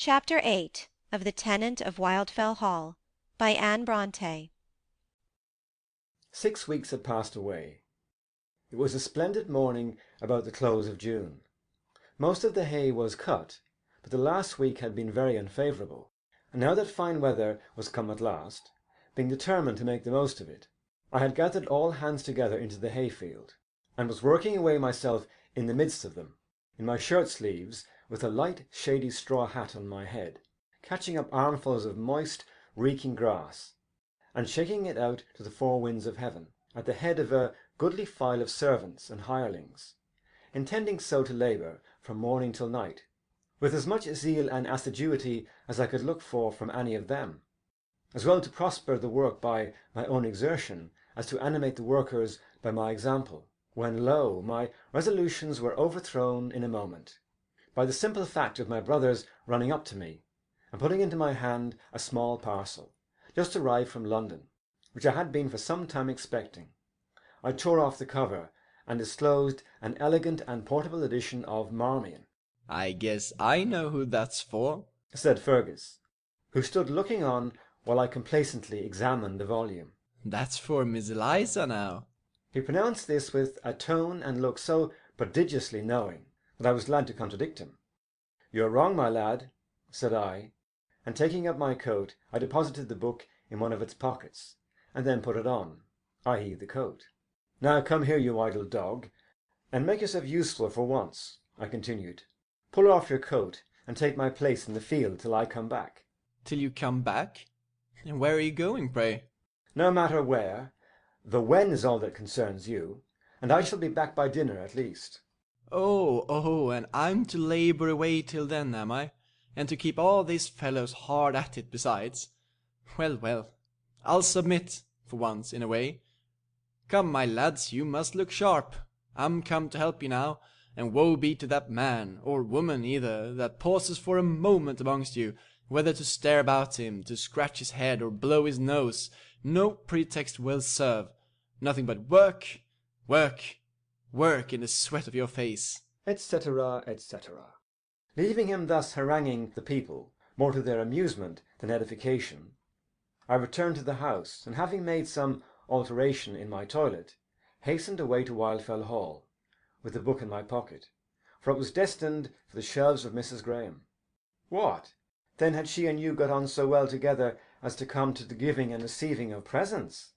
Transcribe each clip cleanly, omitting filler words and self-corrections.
Chapter 8 of The Tenant of Wildfell Hall by Anne Brontë. 6 weeks had passed away. It was a splendid morning about the close of June. Most of the hay was cut, but the last week had been very unfavourable, and now that fine weather was come at last, being determined to make the most of it, I had gathered all hands together into the hayfield, and was working away myself in the midst of them, in my shirt-sleeves, with a light shady straw hat on my head, catching up armfuls of moist reeking grass, and shaking it out to the four winds of heaven, at the head of a goodly file of servants and hirelings, intending so to labour from morning till night, with as much zeal and assiduity as I could look for from any of them, as well to prosper the work by my own exertion as to animate the workers by my example, when, lo, my resolutions were overthrown in a moment, by the simple fact of my brother's running up to me, and putting into my hand a small parcel, just arrived from London, which I had been for some time expecting. I tore off the cover, and disclosed an elegant and portable edition of Marmion. "I guess I know who that's for," said Fergus, who stood looking on while I complacently examined the volume. "That's for Miss Eliza now." He pronounced this with a tone and look so prodigiously knowing that I was glad to contradict him. "You are wrong, my lad," said I, and taking up my coat I deposited the book in one of its pockets, and then put it on, i.e. the coat. "Now come here, you idle dog, and make yourself useful for once," I continued. "Pull off your coat, and take my place in the field till I come back." "Till you come back? And where are you going, pray?" "No matter where. The when is all that concerns you, and I shall be back by dinner at least." Oh, and I'm to labour away till then, am I? And to keep all these fellows hard at it besides? Well, I'll submit, for once, in a way. Come, my lads, you must look sharp. I'm come to help you now, and woe be to that man, or woman either, that pauses for a moment amongst you, whether to stare about him, to scratch his head, or blow his nose. No pretext will serve. Nothing but work, work, work in the sweat of your face," etc., etc. Leaving him thus haranguing the people, more to their amusement than edification, I returned to the house, and having made some alteration in my toilet, hastened away to Wildfell Hall, with the book in my pocket, for it was destined for the shelves of Mrs. Graham. What, then, had she and you got on so well together as to come to the giving and receiving of presents?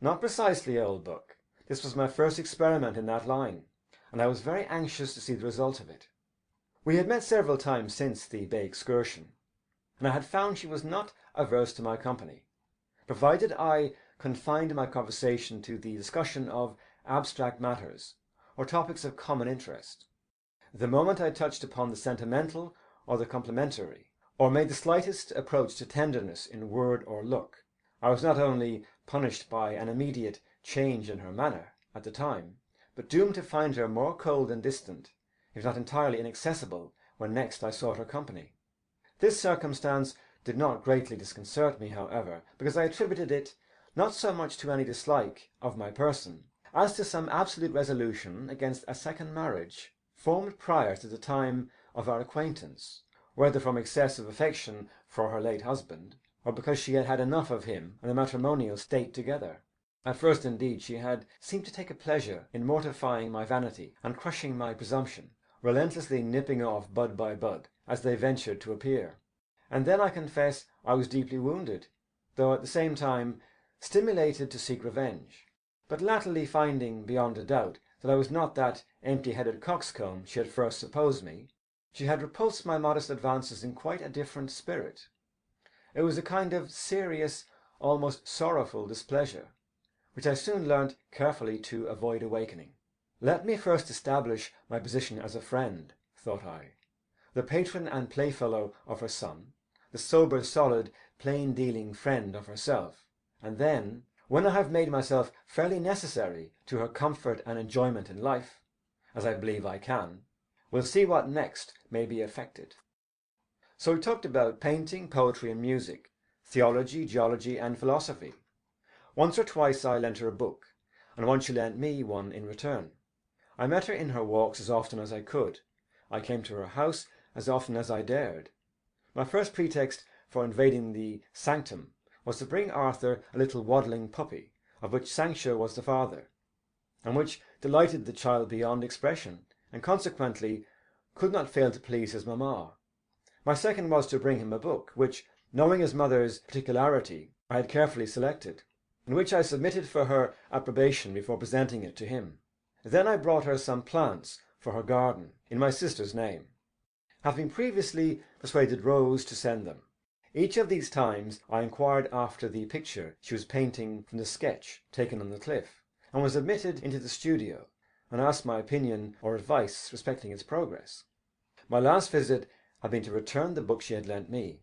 Not precisely, old book. This was my first experiment in that line, and I was very anxious to see the result of it. We had met several times since the Bay excursion, and I had found she was not averse to my company, provided I confined my conversation to the discussion of abstract matters, or topics of common interest. The moment I touched upon the sentimental or the complimentary, or made the slightest approach to tenderness in word or look, I was not only punished by an immediate change in her manner at the time, but doomed to find her more cold and distant, if not entirely inaccessible, when next I sought her company. This circumstance did not greatly disconcert me, however, because I attributed it not so much to any dislike of my person, as to some absolute resolution against a second marriage, formed prior to the time of our acquaintance, whether from excess of affection for her late husband, or because she had had enough of him and the matrimonial state together. At first, indeed, she had seemed to take a pleasure in mortifying my vanity and crushing my presumption, relentlessly nipping off bud by bud as they ventured to appear. And then I confess I was deeply wounded, though at the same time stimulated to seek revenge, but latterly finding beyond a doubt that I was not that empty-headed coxcomb she had first supposed me, she had repulsed my modest advances in quite a different spirit. It was a kind of serious, almost sorrowful displeasure, which I soon learnt carefully to avoid awakening. Let me first establish my position as a friend, thought I, the patron and playfellow of her son, the sober, solid, plain-dealing friend of herself, and then, when I have made myself fairly necessary to her comfort and enjoyment in life, as I believe I can, we'll see what next may be effected. So we talked about painting, poetry, and music, theology, geology, and philosophy. Once or twice I lent her a book, and once she lent me one in return. I met her in her walks as often as I could. I came to her house as often as I dared. My first pretext for invading the sanctum was to bring Arthur a little waddling puppy, of which Sancho was the father, and which delighted the child beyond expression, and consequently could not fail to please his mamma. My second was to bring him a book, which, knowing his mother's particularity, I had carefully selected, and which I submitted for her approbation before presenting it to him. Then I brought her some plants for her garden, in my sister's name, having previously persuaded Rose to send them. Each of these times I inquired after the picture she was painting from the sketch taken on the cliff, and was admitted into the studio, and asked my opinion or advice respecting its progress. My last visit had been to return the book she had lent me,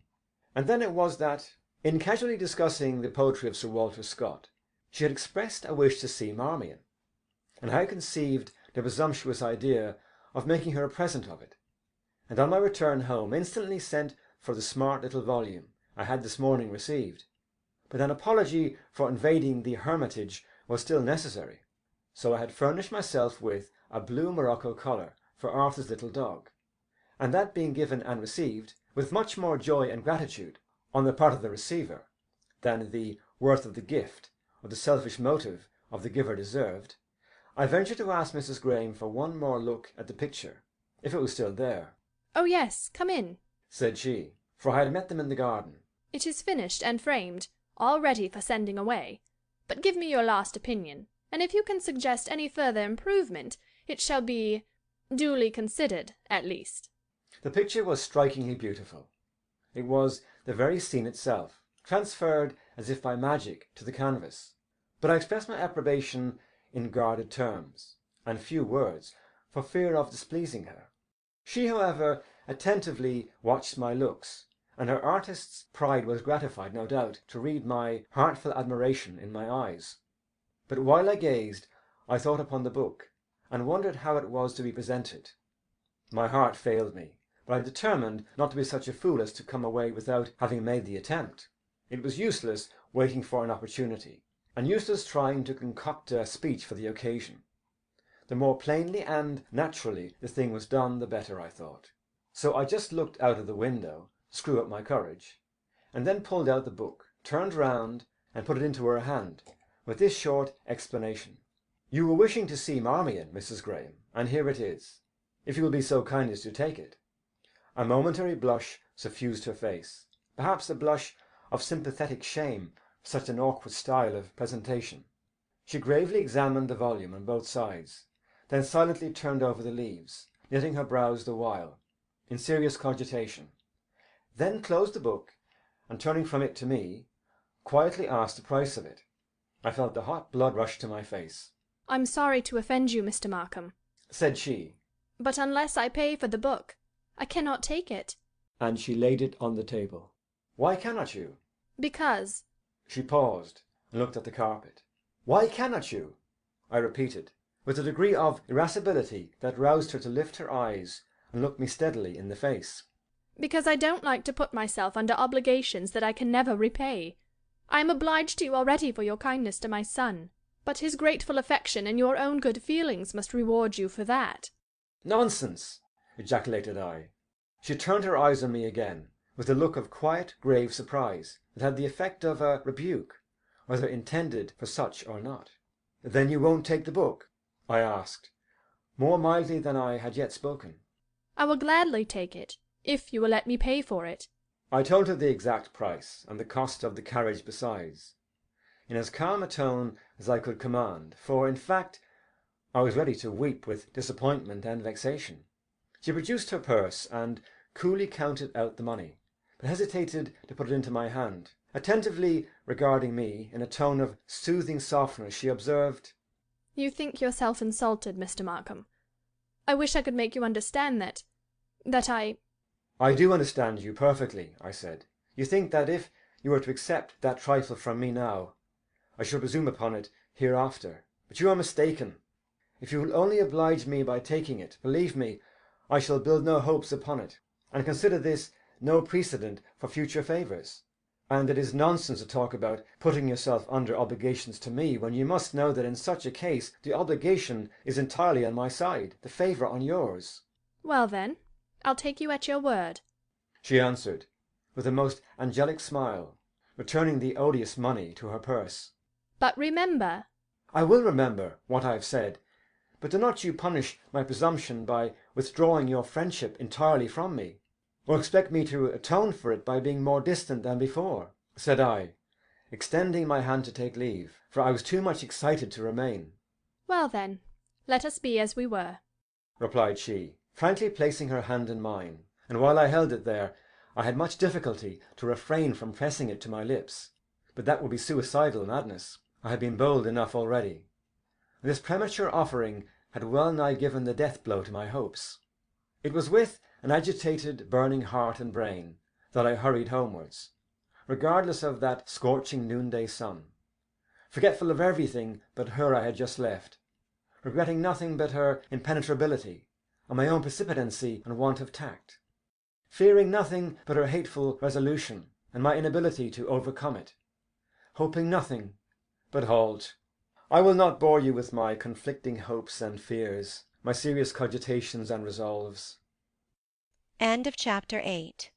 and then it was that, in casually discussing the poetry of Sir Walter Scott, she had expressed a wish to see Marmion, and I had conceived the presumptuous idea of making her a present of it, and on my return home instantly sent for the smart little volume I had this morning received. But an apology for invading the hermitage was still necessary, so I had furnished myself with a blue morocco collar for Arthur's little dog, and that being given and received with much more joy and gratitude on the part of the receiver than the worth of the gift or the selfish motive of the giver deserved, I ventured to ask Mrs. Graham for one more look at the picture, if it was still there. "Oh, yes, come in," said she, for I had met them in the garden. "It is finished and framed, all ready for sending away. But give me your last opinion, and if you can suggest any further improvement, it shall be duly considered, at least." The picture was strikingly beautiful. It was the very scene itself, transferred as if by magic to the canvas. But I expressed my approbation in guarded terms, and few words, for fear of displeasing her. She, however, attentively watched my looks, and her artist's pride was gratified, no doubt, to read my heartfelt admiration in my eyes. But while I gazed, I thought upon the book, and wondered how it was to be presented. My heart failed me, but I determined not to be such a fool as to come away without having made the attempt. It was useless waiting for an opportunity, and useless trying to concoct a speech for the occasion. The more plainly and naturally the thing was done, the better, I thought. So I just looked out of the window, to screw up my courage, and then pulled out the book, turned round, and put it into her hand, with this short explanation: "You were wishing to see Marmion, Mrs. Graham, and here it is, if you will be so kind as to take it." A momentary blush suffused her face, perhaps a blush of sympathetic shame for such an awkward style of presentation. She gravely examined the volume on both sides, then silently turned over the leaves, knitting her brows the while, in serious cogitation, then closed the book, and turning from it to me, quietly asked the price of it. I felt the hot blood rush to my face. "I'm sorry to offend you, Mr. Markham," said she, "but unless I pay for the book, I cannot take it." and she laid it on the table. "Why cannot you?" "Because—" She paused and looked at the carpet. "Why cannot you?" I repeated, with a degree of irascibility that roused her to lift her eyes and look me steadily in the face. "Because I don't like to put myself under obligations that I can never repay. I am obliged to you already for your kindness to my son, but his grateful affection and your own good feelings must reward you for that." "Nonsense!" ejaculated I. She turned her eyes on me again, with a look of quiet, grave surprise that had the effect of a rebuke, whether intended for such or not. "Then you won't take the book?" I asked, more mildly than I had yet spoken. "I will gladly take it, if you will let me pay for it." I told her the exact price, and the cost of the carriage besides, in as calm a tone as I could command, for, in fact, I was ready to weep with disappointment and vexation. She produced her purse, and coolly counted out the money, but hesitated to put it into my hand. Attentively regarding me, in a tone of soothing softness, she observed, "You think yourself insulted, Mr. Markham. I wish I could make you understand that I—" "I do understand you perfectly," I said. "You think that if you were to accept that trifle from me now, I should presume upon it hereafter. But you are mistaken. If you will only oblige me by taking it, believe me, I shall build no hopes upon it, and consider this no precedent for future favours. And it is nonsense to talk about putting yourself under obligations to me, when you must know that in such a case the obligation is entirely on my side, the favour on yours." "Well, then, I'll take you at your word," she answered, with a most angelic smile, returning the odious money to her purse. But remember— I will remember what I have said, but do not you punish my presumption by withdrawing your friendship entirely from me, or expect me to atone for it by being more distant than before, said I, extending my hand to take leave, for I was too much excited to remain. Well then, let us be as we were, replied she, frankly placing her hand in mine, and while I held it there, I had much difficulty to refrain from pressing it to my lips, but that would be suicidal madness. I had been bold enough already. This premature offering had well nigh given the death blow to my hopes. It was with an agitated, burning heart and brain that I hurried homewards, regardless of that scorching noonday sun, forgetful of everything but her I had just left, regretting nothing but her impenetrability, and my own precipitancy and want of tact, fearing nothing but her hateful resolution and my inability to overcome it, hoping nothing but halt. I will not bore you with my conflicting hopes and fears, my serious cogitations and resolves. End of Chapter 8.